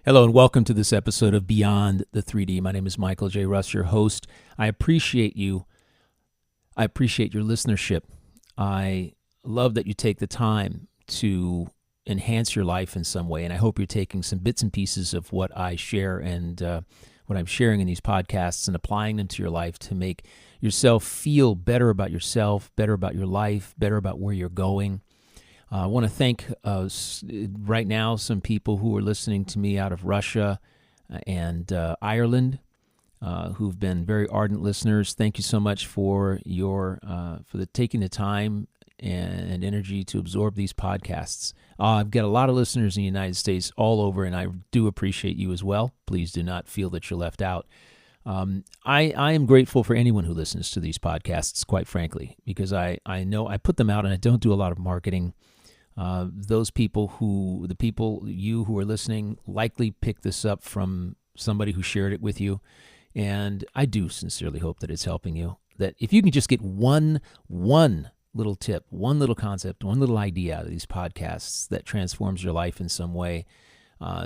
Hello and welcome to this episode of Beyond the 3D. My name is Michael J. Russ, your host. I appreciate you. I appreciate your listenership. I love that you take the time to enhance your life in some way, and I hope you're taking some bits and pieces of what I share and what I'm sharing in these podcasts and applying them to your life to make yourself feel better about yourself, better about your life, better about where you're going. I want to thank right now some people who are listening to me out of Russia and Ireland, who've been very ardent listeners. Thank you so much for taking the time and energy to absorb these podcasts. I've got a lot of listeners in the United States all over, and I do appreciate you as well. Please do not feel that you're left out. I am grateful for anyone who listens to these podcasts, quite frankly, because I know I put them out and I don't do a lot of marketing. You who are listening likely picked this up from somebody who shared it with you. And I do sincerely hope that it's helping you. That if you can just get one little tip, one little concept, one little idea out of these podcasts that transforms your life in some way,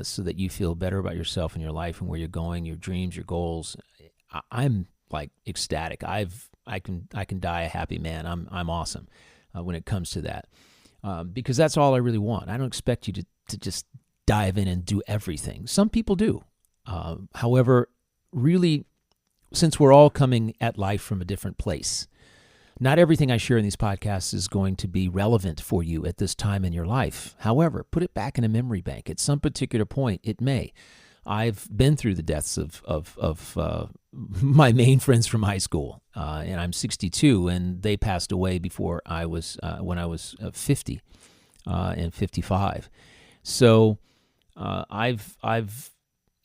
so that you feel better about yourself and your life and where you're going, your dreams, your goals, I'm like ecstatic. I can die a happy man. I'm awesome when it comes to that. Because that's all I really want. I don't expect you to just dive in and do everything. Some people do. However, really, since we're all coming at life from a different place, not everything I share in these podcasts is going to be relevant for you at this time in your life. However, put it back in a memory bank. At some particular point, it may. I've been through the deaths of my main friends from high school, and I'm 62, and they passed away before I was when I was 50 and 55. So I've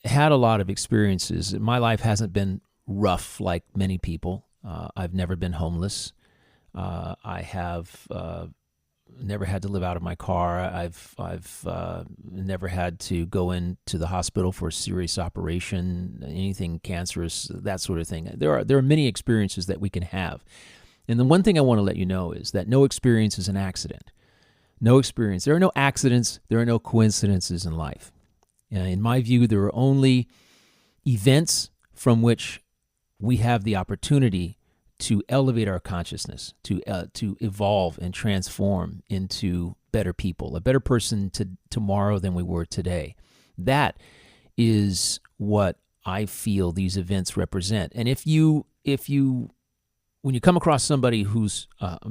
had a lot of experiences. My life hasn't been rough like many people. I've never been homeless. I have never had to live out of my car. I've never had to go into the hospital for a serious operation, anything cancerous, that sort of thing. There are many experiences that we can have. And the one thing I want to let you know is that no experience is an accident. No experience. There are no accidents. There are no coincidences in life. In my view, there are only events from which we have the opportunity to elevate our consciousness, to evolve and transform into better people, a better person tomorrow than we were today. That is what I feel these events represent. And when you come across somebody who's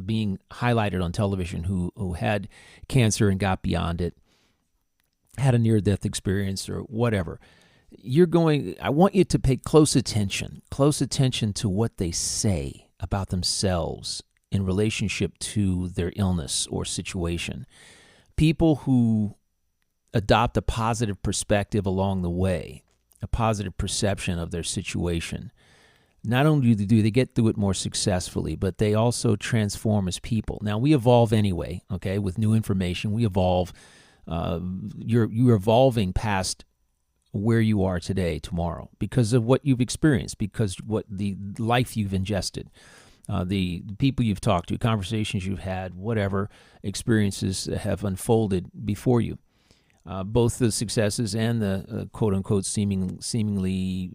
being highlighted on television who had cancer and got beyond it, had a near-death experience or whatever, I want you to pay close attention to what they say about themselves in relationship to their illness or situation. People who adopt a positive perspective along the way, a positive perception of their situation, not only do they get through it more successfully, but they also transform as people. Now, we evolve anyway, okay? With new information, we evolve. You're evolving past where you are today, tomorrow, because of what you've experienced, because what the life you've ingested, the people you've talked to, conversations you've had, whatever experiences have unfolded before you, both the successes and the quote-unquote seemingly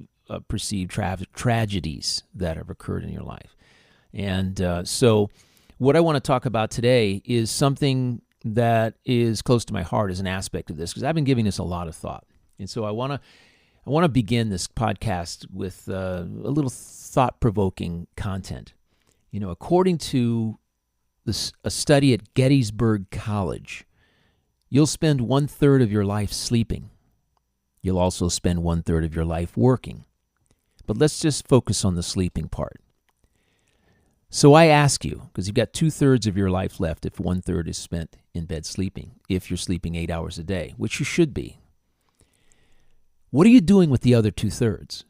perceived tragedies that have occurred in your life. And so what I want to talk about today is something that is close to my heart as an aspect of this, because I've been giving this a lot of thought. And so I want to begin this podcast with a little thought-provoking content. You know, according to a study at Gettysburg College, you'll spend 1/3 of your life sleeping. You'll also spend 1/3 of your life working. But let's just focus on the sleeping part. So I ask you, because you've got 2/3 of your life left if 1/3 is spent in bed sleeping, if you're sleeping 8 hours a day, which you should be. What are you doing with the other 2/3?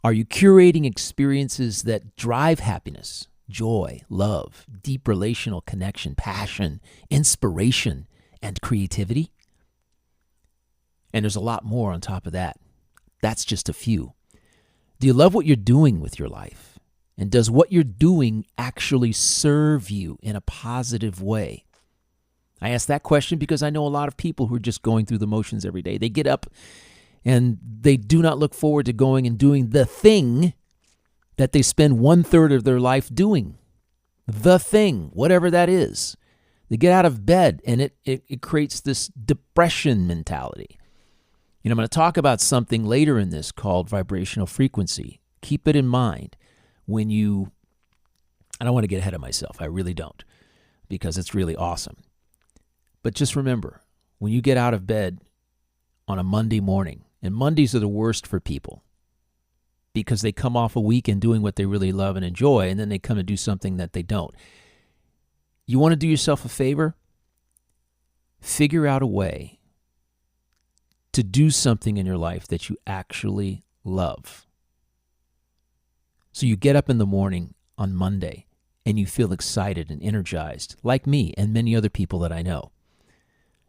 Are you curating experiences that drive happiness, joy, love, deep relational connection, passion, inspiration, and creativity? And there's a lot more on top of that. That's just a few. Do you love what you're doing with your life? And does what you're doing actually serve you in a positive way? I ask that question because I know a lot of people who are just going through the motions every day. They get up and they do not look forward to going and doing the thing that they spend 1/3 of their life doing. The thing, whatever that is. They get out of bed and it creates this depression mentality. I'm going to talk about something later in this called vibrational frequency. Keep it in mind when I don't want to get ahead of myself. I really don't, because it's really awesome. But just remember, when you get out of bed on a Monday morning, and Mondays are the worst for people because they come off a weekend doing what they really love and enjoy, and then they come to do something that they don't. You want to do yourself a favor? Figure out a way to do something in your life that you actually love. So you get up in the morning on Monday and you feel excited and energized, like me and many other people that I know.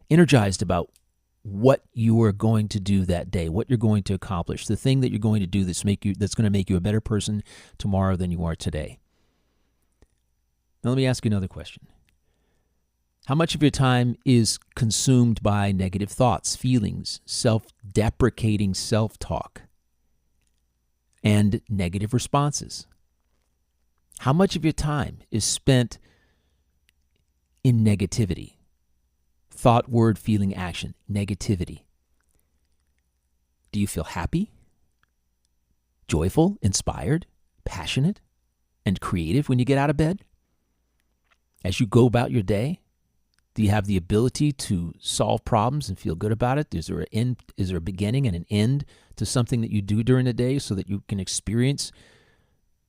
Energized about what you are going to do that day, what you're going to accomplish, the thing that you're going to do that's going to make you a better person tomorrow than you are today. Now let me ask you another question. How much of your time is consumed by negative thoughts, feelings, self-deprecating self-talk, and negative responses? How much of your time is spent in negativity? Thought, word, feeling, action, negativity. Do you feel happy, joyful, inspired, passionate, and creative when you get out of bed? As you go about your day, do you have the ability to solve problems and feel good about it? Is there a beginning and an end to something that you do during the day so that you can experience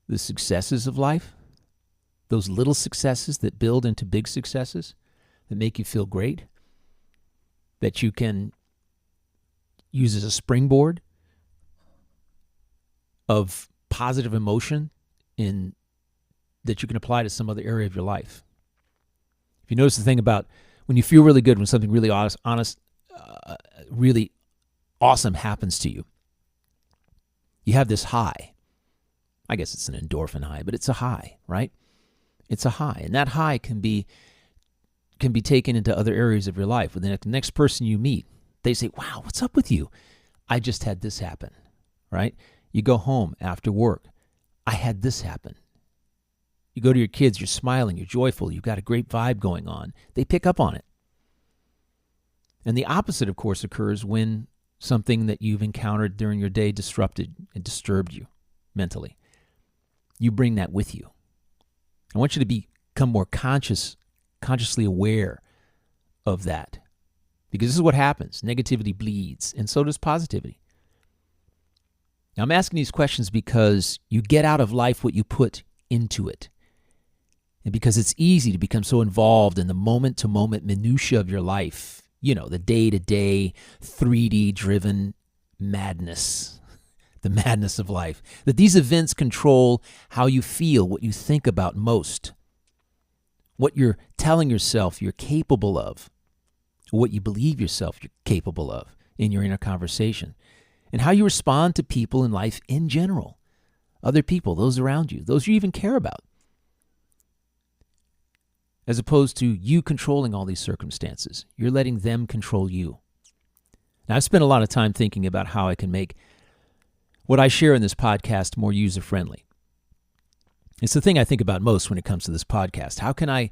the successes of life? Those little successes that build into big successes that make you feel great, that you can use as a springboard of positive emotion that you can apply to some other area of your life. If you notice the thing about when you feel really good, when something really really awesome happens to you, you have this high. I guess it's an endorphin high, but it's a high, right? It's a high, and that high can be taken into other areas of your life. With the next person you meet, they say, "Wow, what's up with you? I just had this happen," right? You go home after work, "I had this happen." You go to your kids, you're smiling, you're joyful, you've got a great vibe going on. They pick up on it. And the opposite, of course, occurs when something that you've encountered during your day disrupted and disturbed you mentally. You bring that with you. I want you to become more consciously aware of that. Because this is what happens. Negativity bleeds, and so does positivity. Now, I'm asking these questions because you get out of life what you put into it. And because it's easy to become so involved in the moment-to-moment minutia of your life, the day-to-day 3D-driven madness, the madness of life, that these events control how you feel, what you think about most, what you're telling yourself you're capable of, or what you believe yourself you're capable of in your inner conversation, and how you respond to people in life in general, other people, those around you, those you even care about, as opposed to you controlling all these circumstances. You're letting them control you. Now, I've spent a lot of time thinking about how I can make what I share in this podcast more user-friendly. It's the thing I think about most when it comes to this podcast. How can I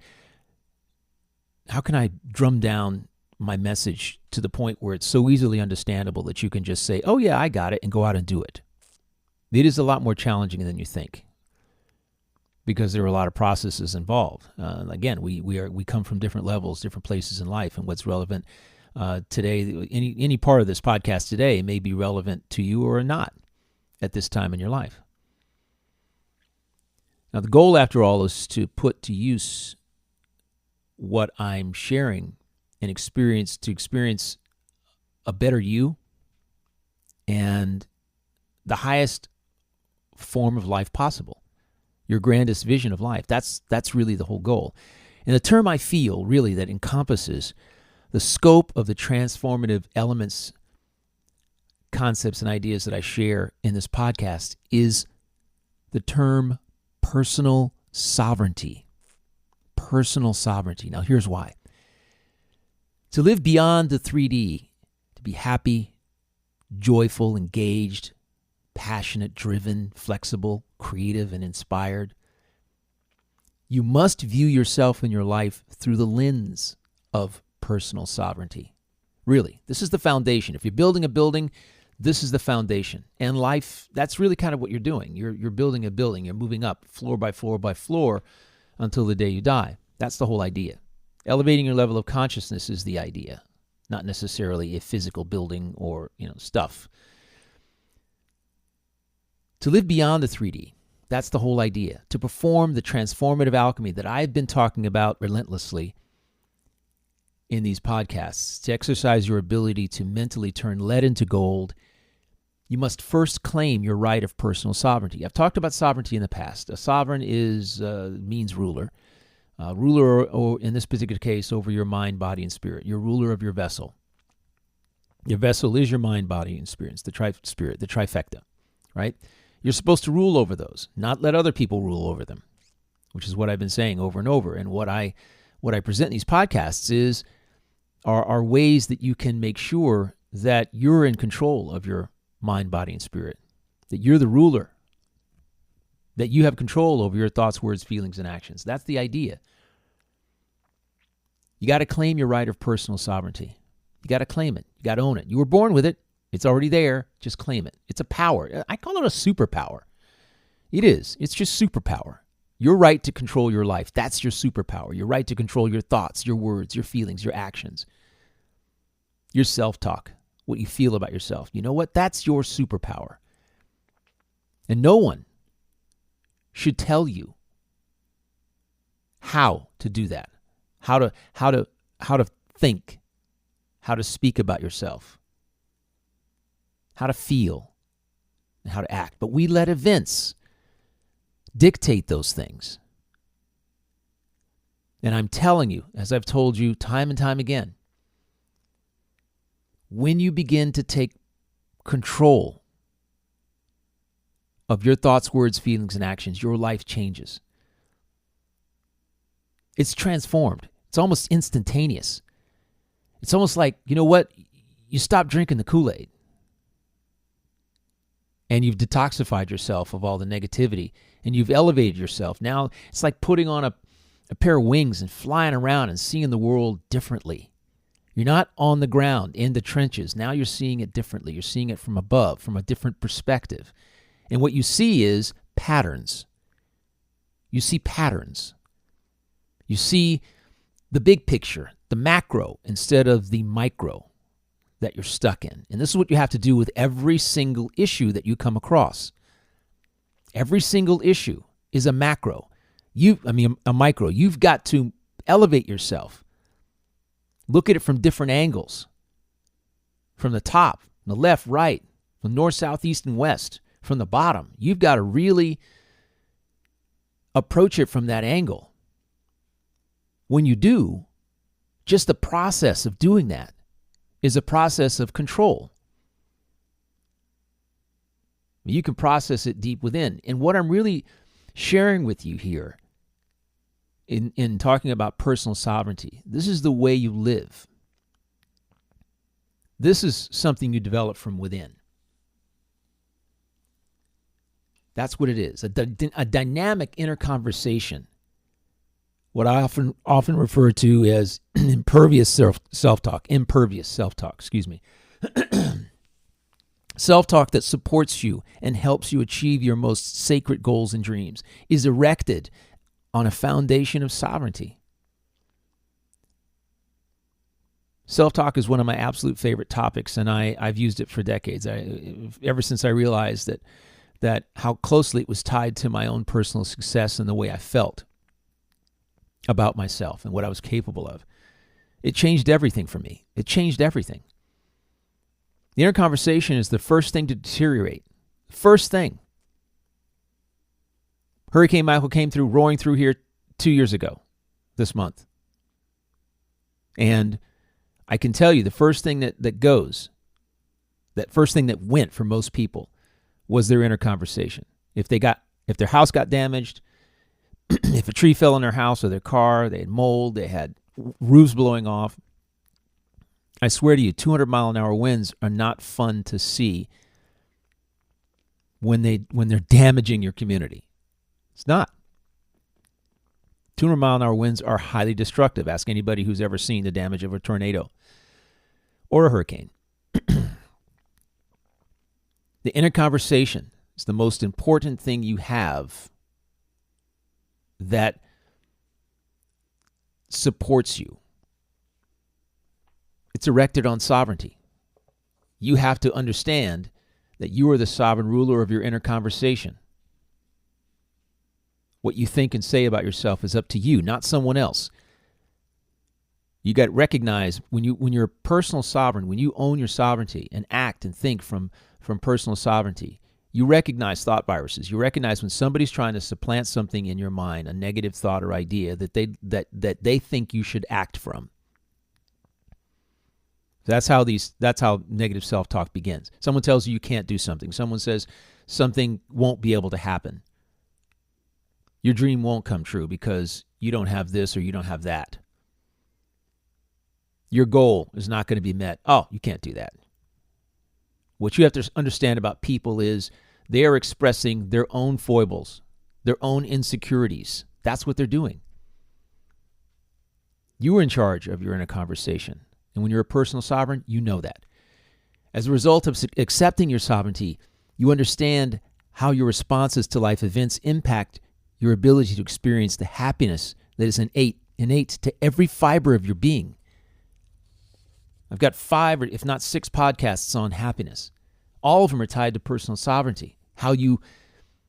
drum down my message to the point where it's so easily understandable that you can just say, "Oh yeah, I got it," and go out and do it? It is a lot more challenging than you think, because there are a lot of processes involved. Again, we come from different levels, different places in life, and what's relevant today, any part of this podcast today may be relevant to you or not at this time in your life. Now, the goal, after all, is to put to use what I'm sharing and experience a better you and the highest form of life possible, your grandest vision of life. That's really the whole goal. And the term I feel really that encompasses the scope of the transformative elements, concepts, and ideas that I share in this podcast is the term personal sovereignty. Personal sovereignty. Now, here's why. To live beyond the 3D, to be happy, joyful, engaged, passionate, driven, flexible, creative, and inspired, you must view yourself and your life through the lens of personal sovereignty. Really, this is the foundation. If you're building a building, this is the foundation. And life, that's really kind of what you're doing. You're building a building. You're moving up floor by floor by floor until the day you die. That's the whole idea. Elevating your level of consciousness is the idea, not necessarily a physical building or, stuff. To live beyond the 3D, that's the whole idea. To perform the transformative alchemy that I've been talking about relentlessly in these podcasts, to exercise your ability to mentally turn lead into gold, you must first claim your right of personal sovereignty. I've talked about sovereignty in the past. A sovereign means ruler. Ruler, or in this particular case, over your mind, body, and spirit. You're ruler of your vessel. Your vessel is your mind, body, and spirit. It's the trifecta, right? You're supposed to rule over those, not let other people rule over them, which is what I've been saying over and over. And what I present in these podcasts are ways that you can make sure that you're in control of your mind, body, and spirit, that you're the ruler, that you have control over your thoughts, words, feelings, and actions. That's the idea. You got to claim your right of personal sovereignty. You got to claim it. You got to own it. You were born with it. It's already there. Just claim it. It's a power. I call it a superpower. It is. It's just superpower. Your right to control your life. That's your superpower. Your right to control your thoughts, your words, your feelings, your actions, your self-talk, what you feel about yourself. You know what? That's your superpower. And no one should tell you how to do that, how to think, how to speak about yourself, how to feel, and how to act. But we let events dictate those things. And I'm telling you, as I've told you time and time again, when you begin to take control of your thoughts, words, feelings, and actions, your life changes. It's transformed. It's almost instantaneous. It's almost like, you know what? You stop drinking the Kool-Aid and you've detoxified yourself of all the negativity and you've elevated yourself. Now it's like putting on a pair of wings and flying around and seeing the world differently. You're not on the ground in the trenches. Now you're seeing it differently. You're seeing it from above, from a different perspective. And what you see is patterns. You see patterns. You see the big picture, the macro, instead of the micro that you're stuck in. And this is what you have to do with every single issue that you come across. Every single issue is a macro. A micro. You've got to elevate yourself. Look at it from different angles. From the top, from the left, right, from north, south, east, and west. From the bottom. You've got to really approach it from that angle. When you do, just the process of doing that is a process of control. You can process it deep within. And what I'm really sharing with you here in talking about personal sovereignty, this is the way you live. This is something you develop from within. That's what it is, a dynamic inner conversation. What I often refer to as impervious self-talk, Self-talk that supports you and helps you achieve your most sacred goals and dreams is erected on a foundation of sovereignty. Self-talk is one of my absolute favorite topics, and I've used it for decades. Ever since I realized that how closely it was tied to my own personal success and the way I felt about myself and what I was capable of. It changed everything for me. It changed everything. The inner conversation is the first thing to deteriorate. First thing. Hurricane Michael came through, roaring through here 2 years ago, this month. And I can tell you the first thing that first thing that went for most people was their inner conversation. If their house got damaged, if a tree fell in their house or their car, they had mold, they had roofs blowing off, I swear to you, 200-mile-an-hour winds are not fun to see when they're damaging your community. It's not. 200-mile-an-hour winds are highly destructive. Ask anybody who's ever seen the damage of a tornado or a hurricane. The inner conversation is the most important thing you have that supports you. It's erected on sovereignty. You have to understand that you are the sovereign ruler of your inner conversation. What you think and say about yourself is up to you, not someone else. You got to recognize when you're a personal sovereign, when you own your sovereignty and act and think from personal sovereignty, you recognize thought viruses. You recognize when somebody's trying to supplant something in your mind, a negative thought or idea that they think you should act from. That's how negative self-talk begins. Someone tells you can't do something. Someone says something won't be able to happen. Your dream won't come true because you don't have this or you don't have that. Your goal is not going to be met. Oh, you can't do that. What you have to understand about people is they are expressing their own foibles, their own insecurities. That's what they're doing. You are in charge of your inner conversation. And when you're a personal sovereign, you know that. As a result of accepting your sovereignty, you understand how your responses to life events impact your ability to experience the happiness that is innate to every fiber of your being. I've got 5 or if not 6 podcasts on happiness. All of them are tied to personal sovereignty. How you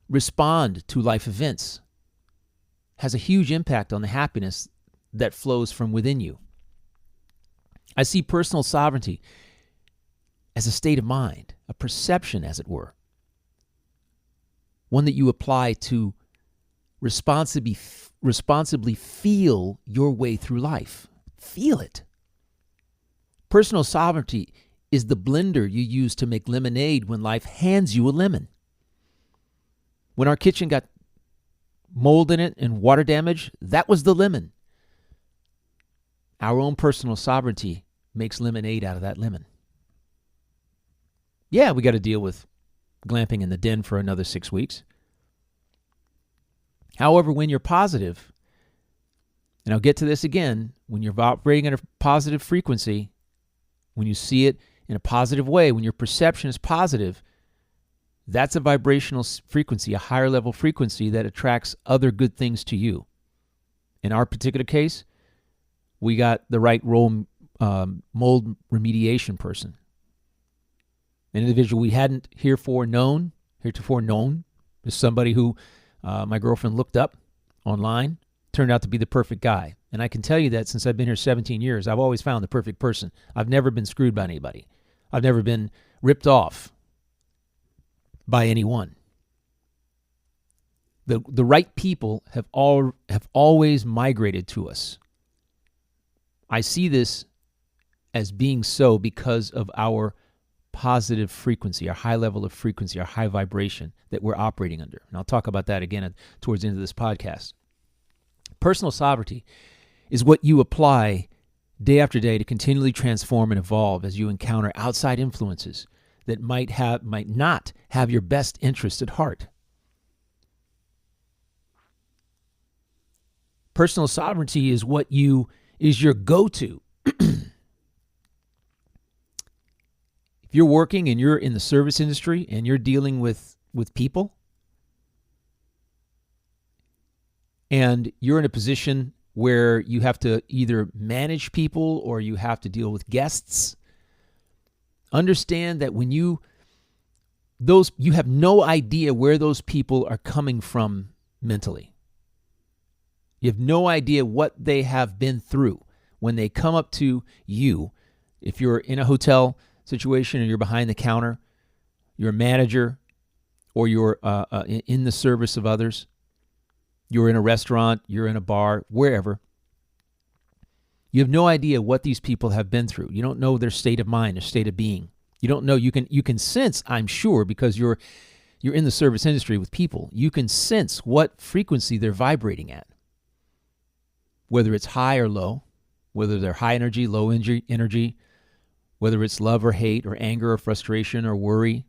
respond to life events has a huge impact on the happiness that flows from within you. I see personal sovereignty as a state of mind, a perception, as it were. One that you apply to responsibly feel your way through life. Feel it. Personal sovereignty is the blender you use to make lemonade when life hands you a lemon. When our kitchen got mold in it and water damage, that was the lemon. Our own personal sovereignty makes lemonade out of that lemon. Yeah, we got to deal with glamping in the den for another 6 weeks. However, when you're positive, and I'll get to this again, when you're operating at a positive frequency, when you see it in a positive way, when your perception is positive, that's a vibrational frequency, a higher level frequency that attracts other good things to you. In our particular case, we got the right mold remediation person. An individual we hadn't heretofore known is somebody who my girlfriend looked up online, turned out to be the perfect guy. And I can tell you that since I've been here 17 years, I've always found the perfect person. I've never been screwed by anybody. I've never been ripped off by anyone. The right people have always migrated to us. I see this as being so because of our positive frequency, our high level of frequency, our high vibration that we're operating under. And I'll talk about that again towards the end of this podcast. Personal sovereignty is what you apply day after day to continually transform and evolve as you encounter outside influences that might not have your best interest at heart. Personal sovereignty is your go-to. If you're working and you're in the service industry and you're dealing with people, and you're in a position where you have to either manage people or you have to deal with guests, understand that when you have no idea where those people are coming from mentally. You have no idea what they have been through when they come up to you. If you're in a hotel situation and you're behind the counter, you're a manager, or you're in the service of others, you're in a restaurant, you're in a bar, wherever, you have no idea what these people have been through. You don't know their state of mind, their state of being. You don't know. You can sense, I'm sure, because you're in the service industry with people, you can sense what frequency they're vibrating at, whether it's high or low, whether they're high energy, low energy, whether it's love or hate or anger or frustration or worry,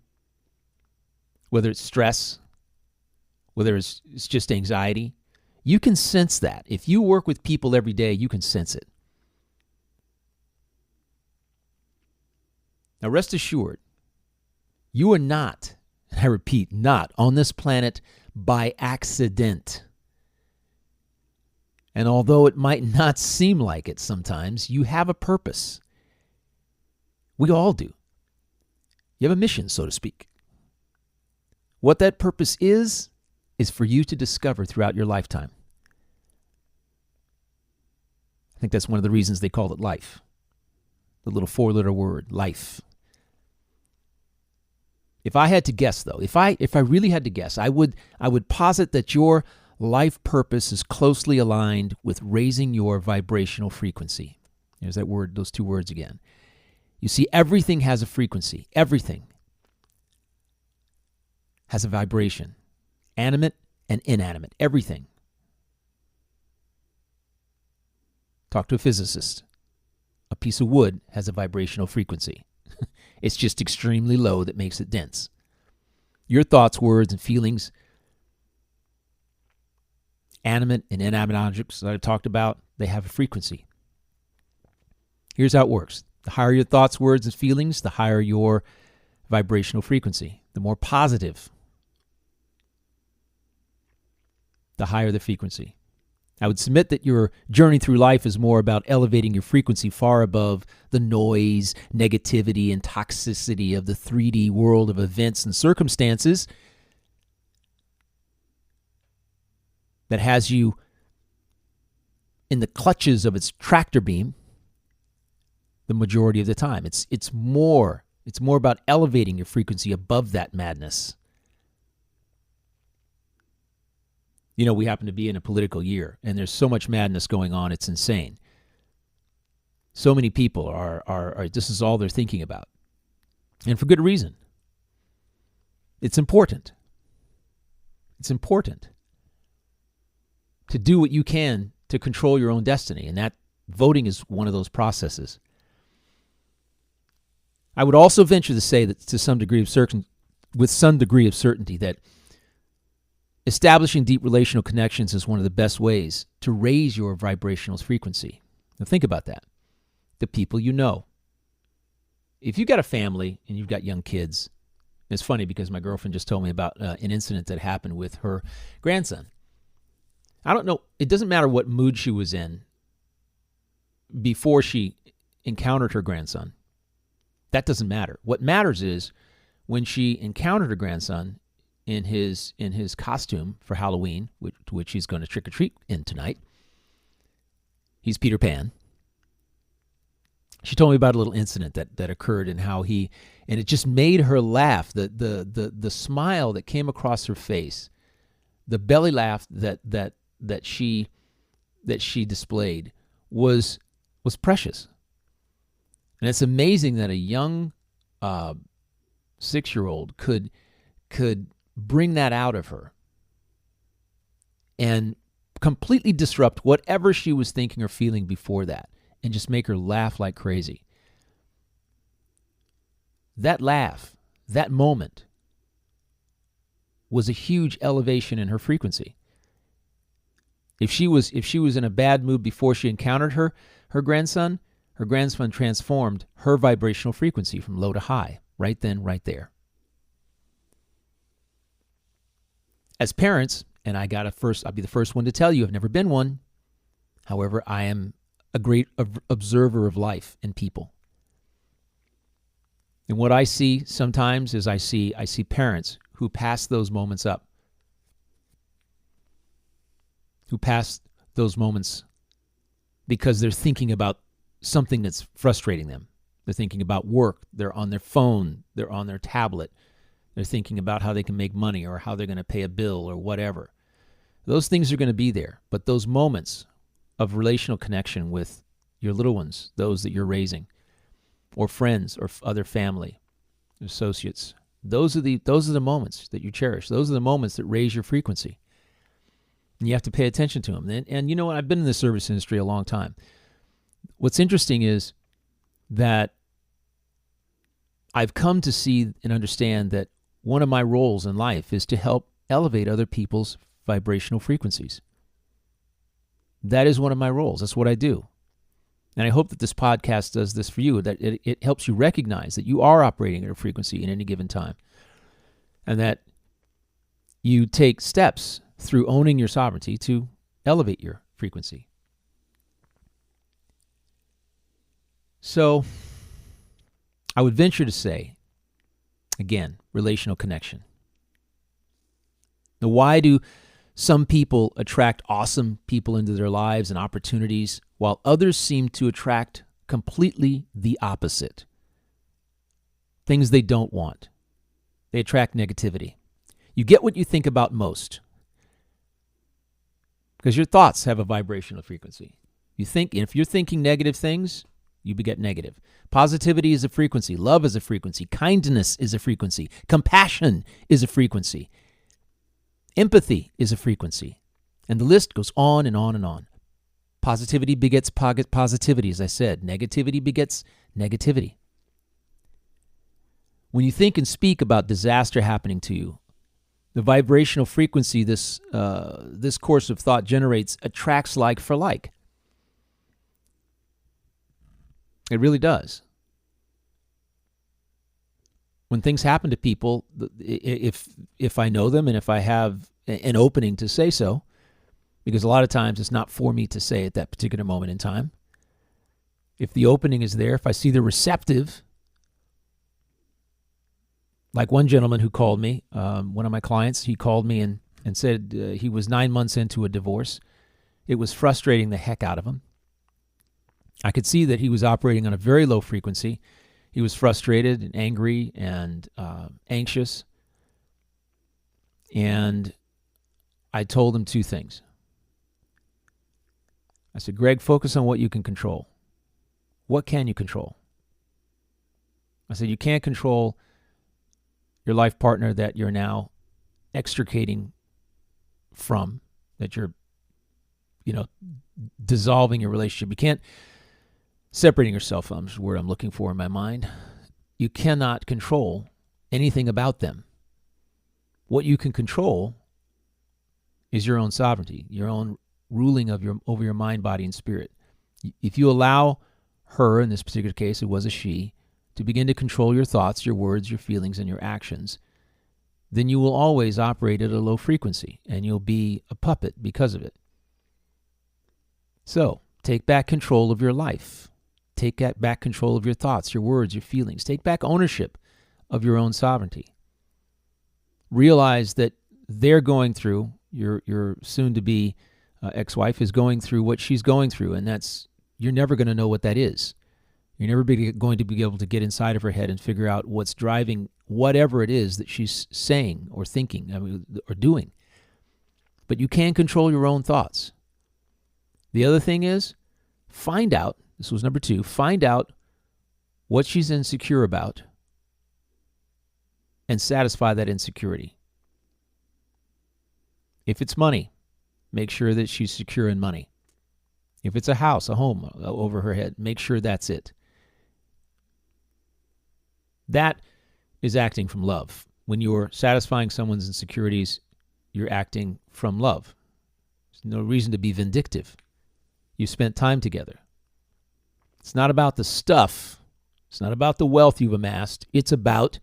whether it's stress, whether it's just anxiety. You can sense that. If you work with people every day, you can sense it. Now, rest assured, you are not, and I repeat, not on this planet by accident. And although it might not seem like it sometimes, you have a purpose. We all do. You have a mission, so to speak. What that purpose is for you to discover throughout your lifetime. I think that's one of the reasons they call it life. The little 4-letter word, life. If I had to guess, though, if I really had to guess, I would posit that your life purpose is closely aligned with raising your vibrational frequency. There's that word, those 2 words again. You see, everything has a frequency. Everything has a vibration. Animate and inanimate. Everything. Talk to a physicist. A piece of wood has a vibrational frequency. It's just extremely low that makes it dense. Your thoughts, words, and feelings, animate and inanimate objects that I talked about, they have a frequency. Here's how it works. The higher your thoughts, words, and feelings, the higher your vibrational frequency. The more positive, the higher the frequency. I would submit that your journey through life is more about elevating your frequency far above the noise, negativity, and toxicity of the 3D world of events and circumstances that has you in the clutches of its tractor beam the majority of the time. It's more about elevating your frequency above that madness. You know, we happen to be in a political year, and there's so much madness going on, it's insane. So many people are this is all they're thinking about. And for good reason. It's important. It's important to do what you can to control your own destiny, and that voting is one of those processes. I would also venture to say that with some degree of certainty that establishing deep relational connections is one of the best ways to raise your vibrational frequency. Now think about that. The people you know. If you've got a family and you've got young kids, it's funny because my girlfriend just told me about an incident that happened with her grandson. I don't know, it doesn't matter what mood she was in before she encountered her grandson. That doesn't matter. What matters is when she encountered her grandson in his costume for Halloween, which he's going to trick or treat in tonight. He's Peter Pan. She told me about a little incident that occurred and how and it just made her laugh. The smile that came across her face, the belly laugh that she displayed was precious. And it's amazing that a young 6-year-old could bring that out of her and completely disrupt whatever she was thinking or feeling before that and just make her laugh like crazy. That laugh, that moment, was a huge elevation in her frequency. If she was in a bad mood before she encountered her grandson transformed her vibrational frequency from low to high, right then, right there. As parents, and I'll be the first one to tell you, I've never been one. However, I am a great observer of life and people. And what I see sometimes is I see parents who pass those moments up. Who pass those moments because they're thinking about something that's frustrating them. They're thinking about work. They're on their phone. They're on their tablet. They're thinking about how they can make money or how they're going to pay a bill or whatever. Those things are going to be there. But those moments of relational connection with your little ones, those that you're raising, or friends or other family, associates, those are the moments that you cherish. Those are the moments that raise your frequency. And you have to pay attention to them. And you know what? I've been in the service industry a long time. What's interesting is that I've come to see and understand that one of my roles in life is to help elevate other people's vibrational frequencies. That is one of my roles. That's what I do. And I hope that this podcast does this for you, that it helps you recognize that you are operating at a frequency in any given time, and that you take steps through owning your sovereignty to elevate your frequency. So I would venture to say, again, relational connection. Now, why do some people attract awesome people into their lives and opportunities, while others seem to attract completely the opposite? Things they don't want. They attract negativity. You get what you think about most, because your thoughts have a vibrational frequency. You think, if you're thinking negative things, you beget negative. Positivity is a frequency. Love is a frequency. Kindness is a frequency. Compassion is a frequency. Empathy is a frequency. And the list goes on and on and on. Positivity begets positivity, as I said. Negativity begets negativity. When you think and speak about disaster happening to you, the vibrational frequency this course of thought generates attracts like for like. It really does. When things happen to people, if I know them and if I have an opening to say so, because a lot of times it's not for me to say at that particular moment in time. If the opening is there, if I see they're receptive, like one gentleman who called me, one of my clients, he called me and said he was 9 months into a divorce. It was frustrating the heck out of him. I could see that he was operating on a very low frequency. He was frustrated and angry and anxious. And I told him two things. I said, Greg, focus on what you can control. What can you control? I said, you can't control your life partner that you're now extricating from, that you're, dissolving your relationship. You can't, separating yourself from is the word I'm looking for in my mind. You cannot control anything about them. What you can control is your own sovereignty, your own ruling of over your mind, body, and spirit. If you allow her, in this particular case, it was a she, to begin to control your thoughts, your words, your feelings, and your actions, then you will always operate at a low frequency, and you'll be a puppet because of it. So, take back control of your life. Take back control of your thoughts, your words, your feelings. Take back ownership of your own sovereignty. Realize that they're going through, your soon-to-be ex-wife is going through what she's going through, and you're never going to know what that is. You're never going to be able to get inside of her head and figure out what's driving whatever it is that she's saying or thinking or doing. But you can control your own thoughts. The other thing is, find out, this was number 2, find out what she's insecure about and satisfy that insecurity. If it's money, make sure that she's secure in money. If it's a house, a home over her head, make sure that's it. That is acting from love. When you're satisfying someone's insecurities, you're acting from love. There's no reason to be vindictive. You spent time together. It's not about the stuff. It's not about the wealth you've amassed. It's about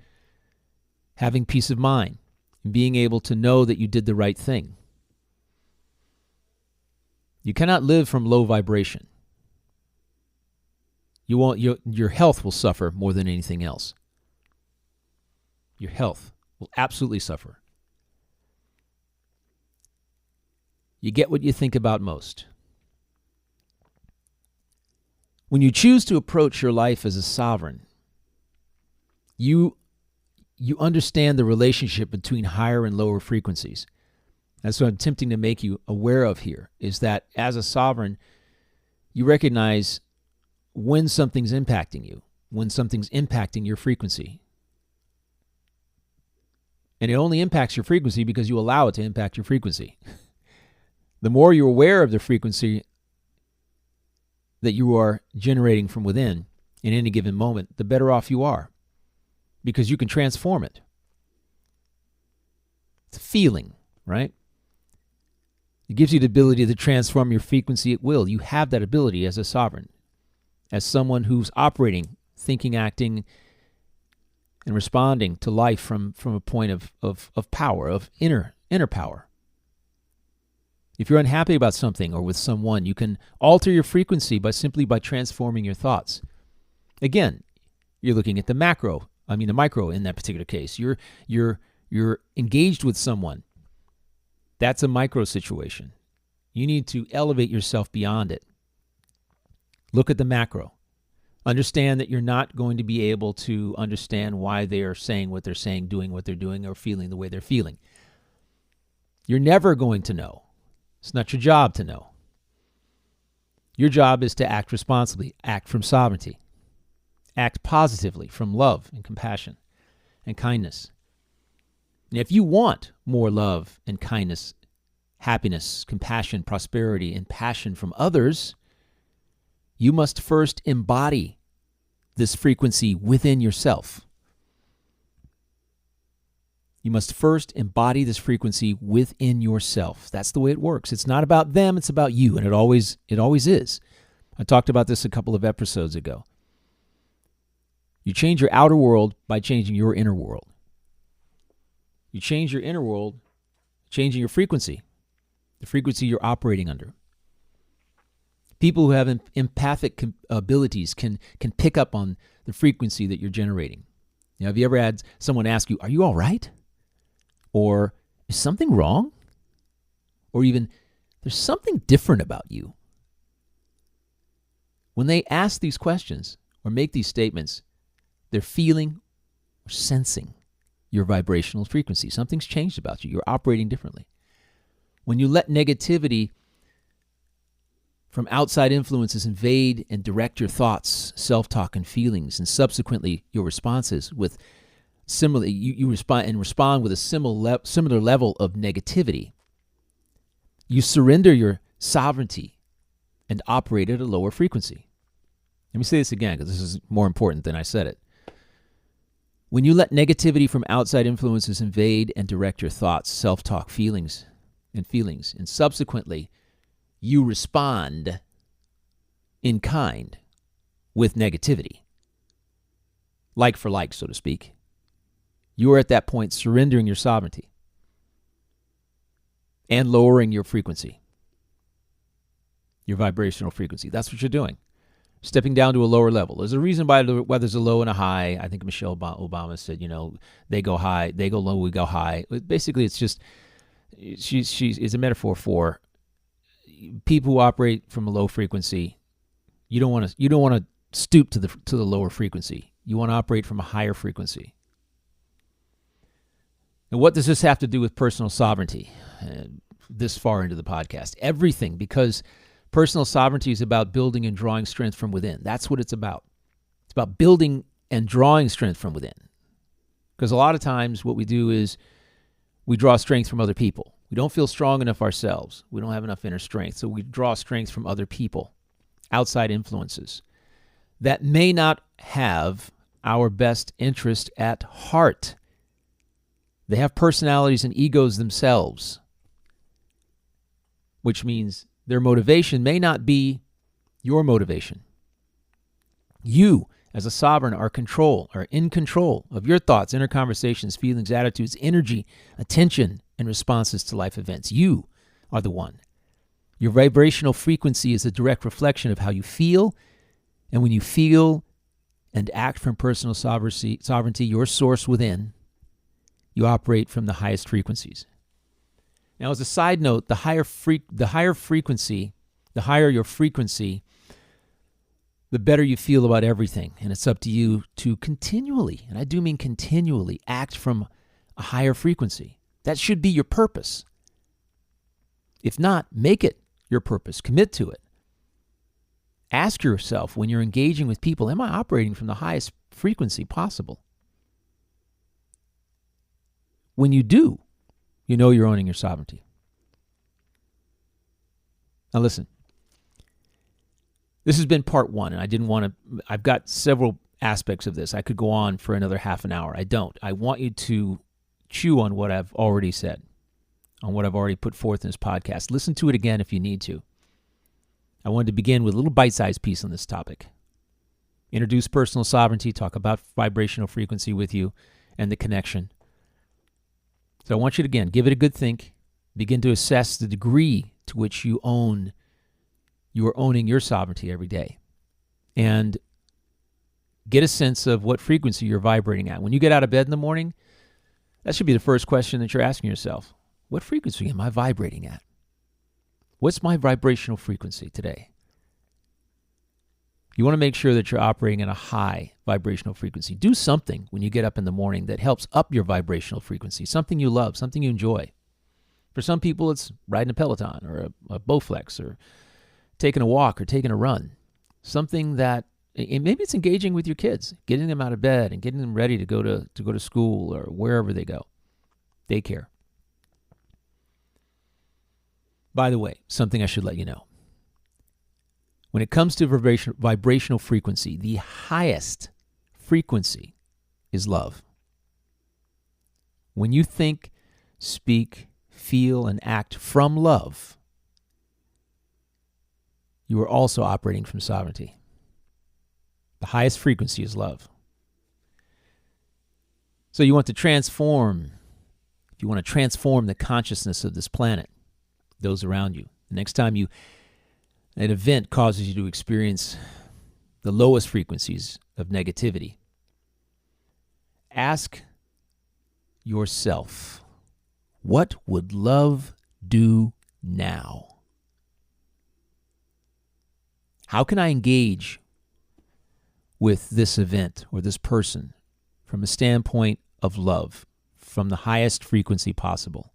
having peace of mind and being able to know that you did the right thing. You cannot live from low vibration. Your health will suffer more than anything else. Your health will absolutely suffer. You get what you think about most. When you choose to approach your life as a sovereign, you understand the relationship between higher and lower frequencies. That's what I'm attempting to make you aware of here, is that as a sovereign, you recognize when something's impacting you, when something's impacting your frequency. And it only impacts your frequency because you allow it to impact your frequency. The more you're aware of the frequency that you are generating from within in any given moment, the better off you are. because you can transform it. It's a feeling, right? It gives you the ability to transform your frequency at will. You have that ability as a sovereign, as someone who's operating, thinking, acting, and responding to life from a point of power, of inner power. If you're unhappy about something or with someone, you can alter your frequency simply by transforming your thoughts. Again, you're looking at the micro in that particular case. You're engaged with someone. That's a micro situation. You need to elevate yourself beyond it. Look at the macro. Understand that you're not going to be able to understand why they are saying what they're saying, doing what they're doing, or feeling the way they're feeling. You're never going to know. It's not your job to know. Your job is to act responsibly, act from sovereignty, act positively from love and compassion and kindness. And if you want more love and kindness, happiness, compassion, prosperity, and passion from others, you must first embody this frequency within yourself. You must first embody this frequency within yourself. That's the way it works. It's not about them, it's about you, and it always is. I talked about this a couple of episodes ago. You change your outer world by changing your inner world. You change your inner world, changing your frequency, the frequency you're operating under. People who have empathic abilities can pick up on the frequency that you're generating. Have you ever had someone ask you, "Are you all right?" Or, "Is something wrong?" Or even, "There's something different about you." When they ask these questions or make these statements, they're feeling or sensing your vibrational frequency. Something's changed about you. You're operating differently. When you let negativity from outside influences invade and direct your thoughts, self-talk, and feelings, and subsequently your responses with similarly, you respond with a similar level of negativity, you surrender your sovereignty and operate at a lower frequency. Let me say this again because this is more important than I said it. When you let negativity from outside influences invade and direct your thoughts, self-talk, feelings, and subsequently you respond in kind with negativity, like for like, so to speak, you are at that point surrendering your sovereignty and lowering your frequency, your vibrational frequency. That's what you're doing. Stepping down to a lower level. There's a reason why there's a low and a high. I think Michelle Obama said, they go high, they go low, we go high. Basically, it's just, it's a metaphor for people who operate from a low frequency. You don't want to stoop to the lower frequency. You want to operate from a higher frequency. And what does this have to do with personal sovereignty? This far into the podcast, everything, because personal sovereignty is about building and drawing strength from within. That's what it's about. It's about building and drawing strength from within. Because a lot of times what we do is we draw strength from other people. We don't feel strong enough ourselves. We don't have enough inner strength. So we draw strength from other people, outside influences that may not have our best interest at heart. They have personalities and egos themselves, which means their motivation may not be your motivation. You, as a sovereign, are in control of your thoughts, inner conversations, feelings, attitudes, energy, attention, and responses to life events. You are the one. Your vibrational frequency is a direct reflection of how you feel, and when you feel and act from personal sovereignty, your source within, you operate from the highest frequencies. Now, as a side note, the higher your frequency, the better you feel about everything. And it's up to you to continually, and I do mean continually, act from a higher frequency. That should be your purpose. If not, make it your purpose. Commit to it. Ask yourself when you're engaging with people, am I operating from the highest frequency possible? When you do, you know you're owning your sovereignty. Now listen, this has been part one, and I've got several aspects of this. I could go on for another half an hour. I don't. I want you to chew on what I've already said, on what I've already put forth in this podcast. Listen to it again if you need to. I wanted to begin with a little bite-sized piece on this topic. Introduce personal sovereignty, talk about vibrational frequency with you and the connection. So I want you to, again, give it a good think. Begin to assess the degree to which you are owning your sovereignty every day. And get a sense of what frequency you're vibrating at. When you get out of bed in the morning, that should be the first question that you're asking yourself. What frequency am I vibrating at? What's my vibrational frequency today? You want to make sure that you're operating at a high vibrational frequency. Do something when you get up in the morning that helps up your vibrational frequency, something you love, something you enjoy. For some people, it's riding a Peloton or a Bowflex or taking a walk or taking a run. Something that, and maybe it's engaging with your kids, getting them out of bed and getting them ready to go to school or wherever they go, daycare. By the way, something I should let you know. When it comes to vibrational frequency, the highest frequency is love. When you think, speak, feel, and act from love, you are also operating from sovereignty. The highest frequency is love. So you want to transform the consciousness of this planet, those around you. The next time an event causes you to experience the lowest frequencies of negativity, ask yourself, what would love do now? How can I engage with this event or this person from a standpoint of love, from the highest frequency possible?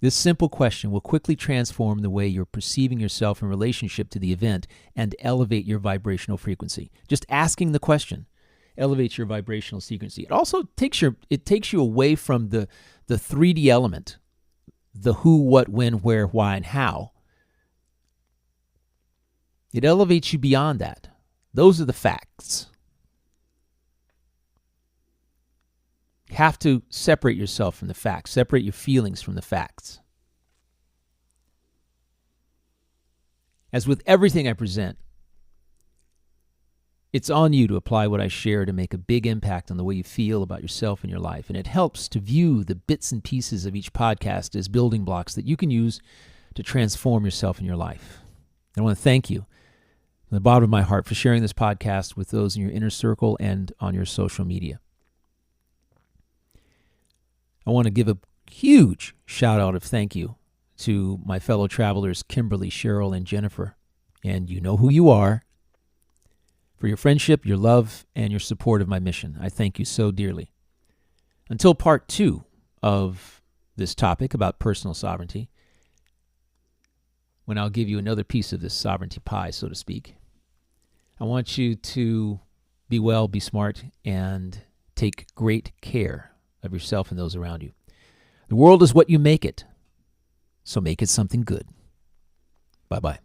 This simple question will quickly transform the way you're perceiving yourself in relationship to the event and elevate your vibrational frequency. Just asking the question elevates your vibrational frequency. It also takes you away from the 3D element, the who, what, when, where, why, and how. It elevates you beyond that. Those are the facts. You have to separate yourself from the facts, separate your feelings from the facts. As with everything I present, it's on you to apply what I share to make a big impact on the way you feel about yourself and your life. And it helps to view the bits and pieces of each podcast as building blocks that you can use to transform yourself and your life. I want to thank you from the bottom of my heart for sharing this podcast with those in your inner circle and on your social media. I want to give a huge shout out of thank you to my fellow travelers, Kimberly, Cheryl, and Jennifer. And you know who you are. For your friendship, your love, and your support of my mission. I thank you so dearly. Until part 2 of this topic about personal sovereignty, when I'll give you another piece of this sovereignty pie, so to speak, I want you to be well, be smart, and take great care of yourself and those around you. The world is what you make it, so make it something good. Bye-bye.